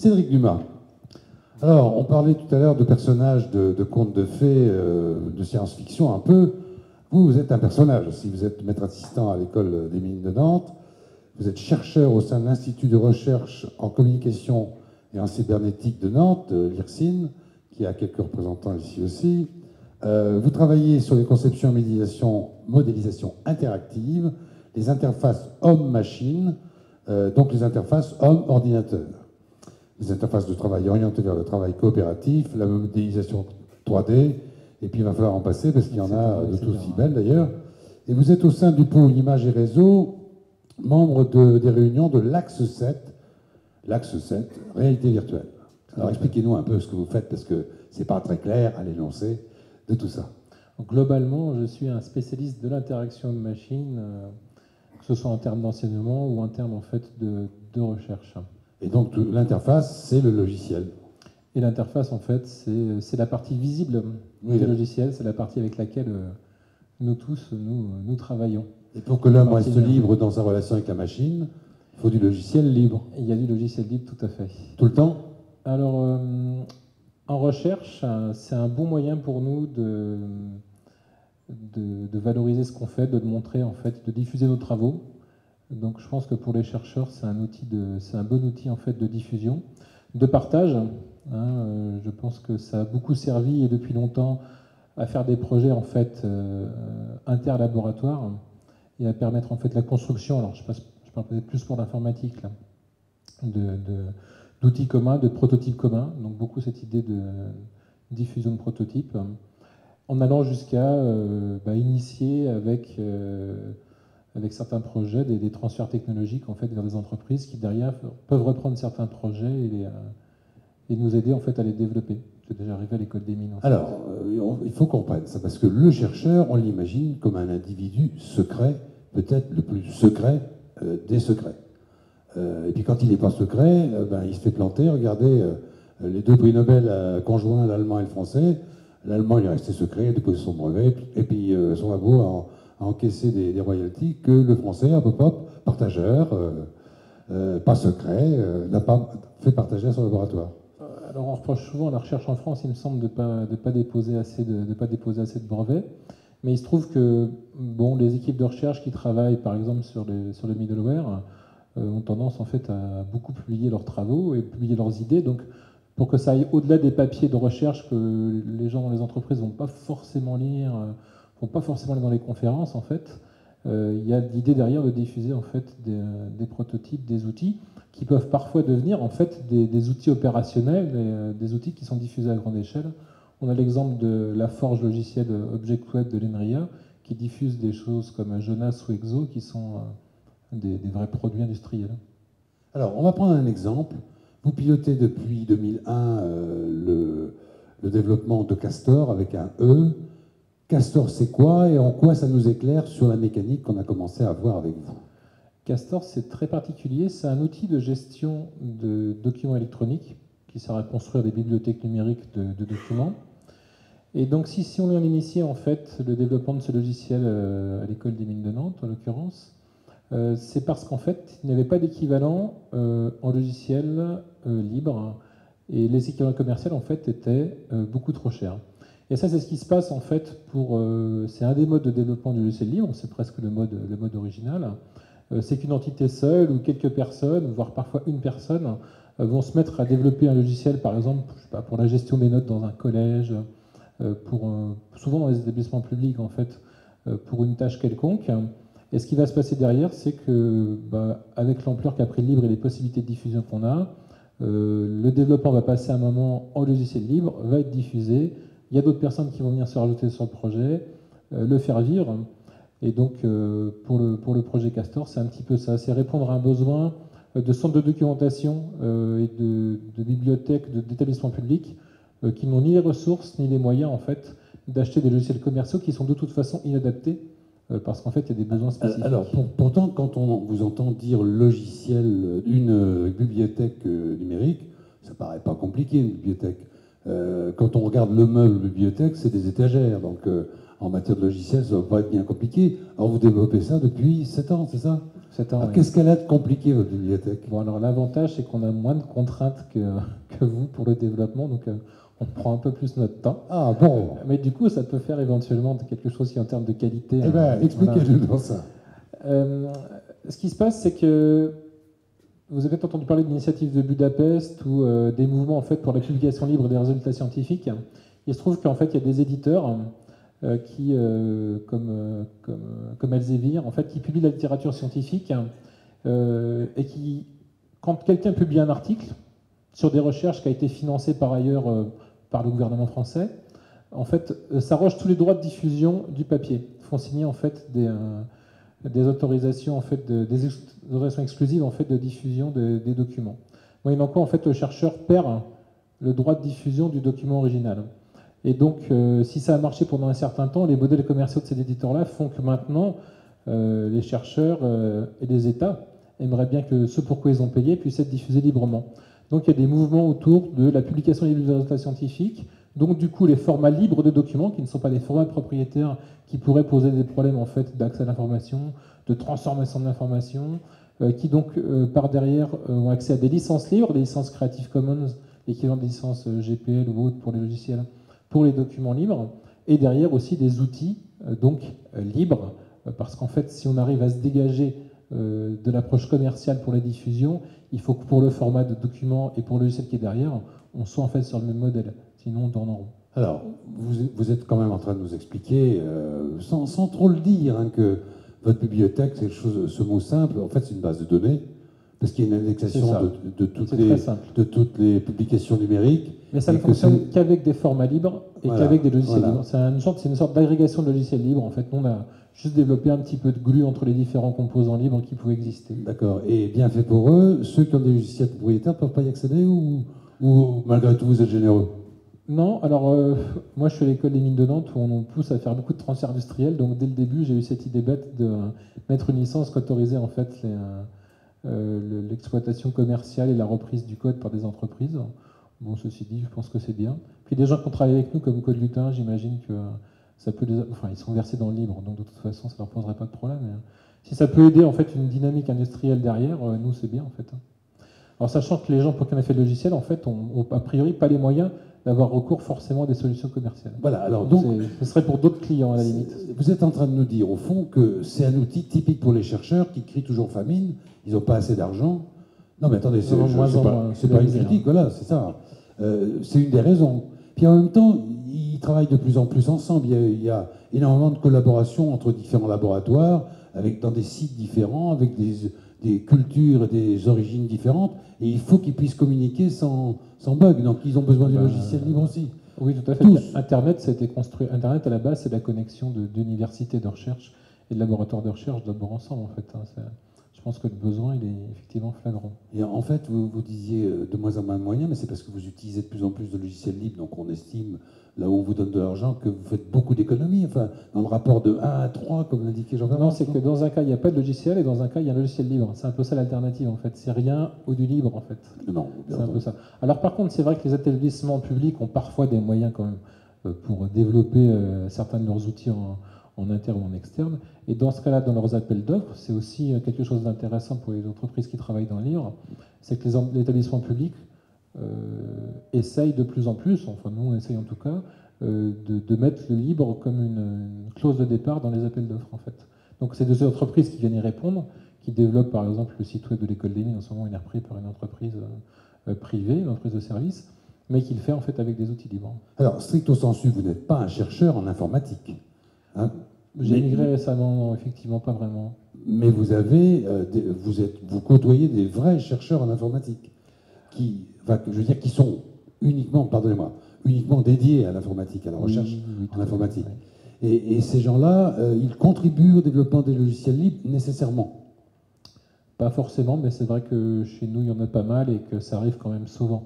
Cédric Dumas. Alors, on parlait tout à l'heure de personnages de contes de fées, de science-fiction un peu. Vous êtes un personnage aussi. Vous êtes maître assistant à l'école des mines de Nantes. Vous êtes chercheur au sein de l'Institut de recherche en communication et en cybernétique de Nantes, l'IRSIN, qui a quelques représentants ici aussi. Vous travaillez sur les conceptions et modélisation interactive, les interfaces homme-machine, donc les interfaces homme-ordinateur. Les interfaces de travail orientées vers le travail coopératif, la modélisation 3D, et puis il va falloir en passer parce qu'il y en a de tout aussi belles d'ailleurs. Et vous êtes au sein du pôle Images et Réseaux, membre des réunions de l'Axe 7, réalité virtuelle. Alors expliquez-nous un peu ce que vous faites parce que c'est pas très clair à l'énoncé de tout ça. Globalement, je suis un spécialiste de l'interaction homme-machine, que ce soit en termes d'enseignement ou en termes en fait de recherche. Et donc l'interface, c'est le logiciel. Et l'interface, en fait, c'est la partie visible du logiciel, c'est la partie avec laquelle nous tous, nous travaillons. Et pour que l'homme reste libre dans sa relation avec la machine, il faut du logiciel libre. Il y a du logiciel libre, tout à fait. Tout le temps? Alors, en recherche, c'est un bon moyen pour nous de valoriser ce qu'on fait, de le montrer, en fait, de diffuser nos travaux. Donc je pense que pour les chercheurs, c'est un bon outil en fait de diffusion, de partage. Je pense que ça a beaucoup servi et depuis longtemps à faire des projets en fait interlaboratoires et à permettre en fait la construction. Alors je parle peut-être plus pour l'informatique là, d'outils communs, de prototypes communs. Donc beaucoup cette idée de diffusion de prototypes, en allant jusqu'à initier avec certains projets, des transferts technologiques en fait, vers des entreprises qui derrière peuvent reprendre certains projets et nous aider en fait, à les développer. C'est déjà arrivé à l'école des mines. Alors, il faut qu'on comprenne ça, parce que le chercheur, on l'imagine comme un individu secret, peut-être le plus secret des secrets. Et puis quand il n'est pas secret, il se fait planter. Regardez, les deux prix Nobel conjoints, l'allemand et le français. L'allemand, il est resté secret, il a déposé son brevet, et puis son labo a encaisser des royalties que le français, hop, partageur, pas secret, n'a pas fait partager à son laboratoire. Alors on reproche souvent à la recherche en France, il me semble, de ne pas déposer assez de brevets. Mais il se trouve que les équipes de recherche qui travaillent par exemple sur le middleware ont tendance en fait à beaucoup publier leurs travaux et publier leurs idées. Donc pour que ça aille au-delà des papiers de recherche que les gens dans les entreprises ne vont pas forcément lire, pas forcément aller dans les conférences en fait. Il y a l'idée derrière de diffuser en fait des prototypes, des outils qui peuvent parfois devenir en fait des outils opérationnels, et, des outils qui sont diffusés à grande échelle. On a l'exemple de la forge logicielle Object Web de l'ENRIA qui diffuse des choses comme Jonas ou Exo qui sont des vrais produits industriels. Alors on va prendre un exemple. Vous pilotez depuis 2001 le développement de Castor avec un E. Castor, c'est quoi et en quoi ça nous éclaire sur la mécanique qu'on a commencé à voir avec vous? Castor, c'est très particulier. C'est un outil de gestion de documents électroniques qui sert à construire des bibliothèques numériques de documents. Et donc, si on a initié en fait le développement de ce logiciel à l'école des mines de Nantes, en l'occurrence, c'est parce qu'en fait, il n'y avait pas d'équivalent en logiciel libre et les équivalents commerciaux en fait étaient beaucoup trop chers. Et ça, c'est ce qui se passe en fait c'est un des modes de développement du logiciel libre, c'est presque le mode original. C'est qu'une entité seule ou quelques personnes, voire parfois une personne, vont se mettre à développer un logiciel, par exemple, je sais pas, pour la gestion des notes dans un collège, souvent dans les établissements publics en fait, pour une tâche quelconque. Et ce qui va se passer derrière, c'est que, avec l'ampleur qu'a pris le libre et les possibilités de diffusion qu'on a, le développement va passer un moment en logiciel libre, va être diffusé. Il y a d'autres personnes qui vont venir se rajouter sur le projet, le faire vivre. Et donc, pour le projet Castor, c'est un petit peu ça. C'est répondre à un besoin de centres de documentation et de bibliothèques, d'établissements publics qui n'ont ni les ressources ni les moyens, en fait, d'acheter des logiciels commerciaux qui sont de toute façon inadaptés parce qu'en fait, il y a des besoins spécifiques. Alors, pourtant, quand on vous entend dire logiciel d'une bibliothèque numérique, ça paraît pas compliqué, une bibliothèque. Quand on regarde le meuble bibliothèque, c'est des étagères. Donc, en matière de logiciel, ça ne va pas être bien compliqué. Alors, vous développez ça depuis 7 ans, c'est ça? Alors, qu'est-ce qu'elle a de compliqué, votre bibliothèque? Bon, alors l'avantage, c'est qu'on a moins de contraintes que vous pour le développement, donc on prend un peu plus notre temps. Ah bon. Mais du coup, ça peut faire éventuellement quelque chose qui, en termes de qualité... Eh bien, expliquez-nous dans ça. Ce qui se passe, c'est que vous avez entendu parler de l'initiative de Budapest ou des mouvements en fait, pour la publication libre des résultats scientifiques. Il se trouve qu'en fait, il y a des éditeurs qui, comme Elsevier, en fait, qui publient la littérature scientifique et qui, quand quelqu'un publie un article sur des recherches qui a été financées par ailleurs par le gouvernement français, en fait, s'arroge tous les droits de diffusion du papier. Ils font signer en fait des autorisations en fait des autorisations exclusives en fait de diffusion des documents. Moyennant quoi, en fait, le chercheur perd le droit de diffusion du document original. Et donc, si ça a marché pendant un certain temps, les modèles commerciaux de ces éditeurs-là font que maintenant, les chercheurs et les États aimeraient bien que ce pour quoi ils ont payé puisse être diffusé librement. Donc, il y a des mouvements autour de la publication libre des résultats scientifiques. Donc, du coup, les formats libres de documents, qui ne sont pas des formats propriétaires, qui pourraient poser des problèmes en fait d'accès à l'information, de transformation de l'information, qui donc, par derrière, ont accès à des licences libres, des licences Creative Commons, l'équivalent des licences GPL ou autres pour les logiciels, pour les documents libres, et derrière aussi des outils libres, parce qu'en fait, si on arrive à se dégager de l'approche commerciale pour la diffusion, il faut que pour le format de document et pour le logiciel qui est derrière, on soit en fait sur le même modèle, sinon on tourne en rond. Alors, vous êtes quand même en train de nous expliquer, sans trop le dire, hein, que votre bibliothèque, c'est ce mot simple, en fait c'est une base de données, parce qu'il y a une indexation de toutes les publications numériques. Mais ça ne fonctionne qu'avec des formats libres et qu'avec des logiciels libres. C'est une sorte d'agrégation de logiciels libres. En fait, nous, on a juste développé un petit peu de glue entre les différents composants libres qui pouvaient exister. D'accord. Et bien fait pour eux, ceux qui ont des logiciels propriétaires ne peuvent pas y accéder ou malgré tout, vous êtes généreux? Non, alors moi je suis à l'école des mines de Nantes où on nous pousse à faire beaucoup de transferts industriels. Donc dès le début, j'ai eu cette idée bête de mettre une licence qui autorisait en fait l'exploitation commerciale et la reprise du code par des entreprises. Bon, ceci dit, je pense que c'est bien. Puis des gens qui ont travaillé avec nous, comme Code Lutin, j'imagine que ça peut ils sont versés dans le libre, donc de toute façon, ça ne leur poserait pas de problème. Mais, si ça peut aider en fait une dynamique industrielle derrière, nous c'est bien en fait. Alors sachant que les gens pour qui on a fait le logiciel, en fait, ont a priori pas les moyens d'avoir recours forcément à des solutions commerciales. Voilà, alors donc ce serait pour d'autres clients à la limite. Vous êtes en train de nous dire au fond que c'est un outil typique pour les chercheurs qui crient toujours famine, ils n'ont pas assez d'argent. Non mais attendez, c'est pas une critique, voilà, c'est ça. C'est une des raisons. Puis en même temps, ils travaillent de plus en plus ensemble. Il y a énormément de collaboration entre différents laboratoires, dans des sites différents, avec des cultures et des origines différentes. Et il faut qu'ils puissent communiquer sans bug. Donc ils ont besoin du logiciel libre aussi. Oui, tout à fait. Tous. Internet, ça a été construit. Internet, à la base, c'est la connexion d'universités de recherche et de laboratoires de recherche d'abord ensemble, en fait. Je pense que le besoin, il est effectivement flagrant. Et en fait, vous disiez de moins en moins de moyens, mais c'est parce que vous utilisez de plus en plus de logiciels libres, donc on estime, là où on vous donne de l'argent, que vous faites beaucoup d'économies, enfin, dans le rapport de 1 à 3, comme l'indiquait Jean-Bernard. Non, c'est que dans un cas, il n'y a pas de logiciel, et dans un cas, il y a un logiciel libre. C'est un peu ça l'alternative, en fait. C'est rien ou du libre, en fait. Non, c'est un peu ça. Alors par contre, c'est vrai que les établissements publics ont parfois des moyens quand même pour développer certains de leurs outils en interne ou en externe. Et dans ce cas-là, dans leurs appels d'offres, c'est aussi quelque chose d'intéressant pour les entreprises qui travaillent dans le livre, c'est que les établissements publics essayent de plus en plus, enfin nous on essaye en tout cas, de mettre le libre comme une clause de départ dans les appels d'offres en fait. Donc c'est des entreprises qui viennent y répondre, qui développent par exemple le site web de l'école des mines, en ce moment il est repris par une entreprise privée, une entreprise de service, mais qui le fait en fait avec des outils libres. Alors stricto sensu, vous n'êtes pas un chercheur en informatique, hein? J'ai migré récemment, effectivement, pas vraiment. Mais vous côtoyez des vrais chercheurs en informatique, qui sont uniquement, pardonnez-moi, uniquement dédiés à l'informatique, à la recherche en informatique. Oui. Et ces gens-là, ils contribuent au développement des logiciels libres nécessairement? Pas forcément, mais c'est vrai que chez nous, il y en a pas mal et que ça arrive quand même souvent.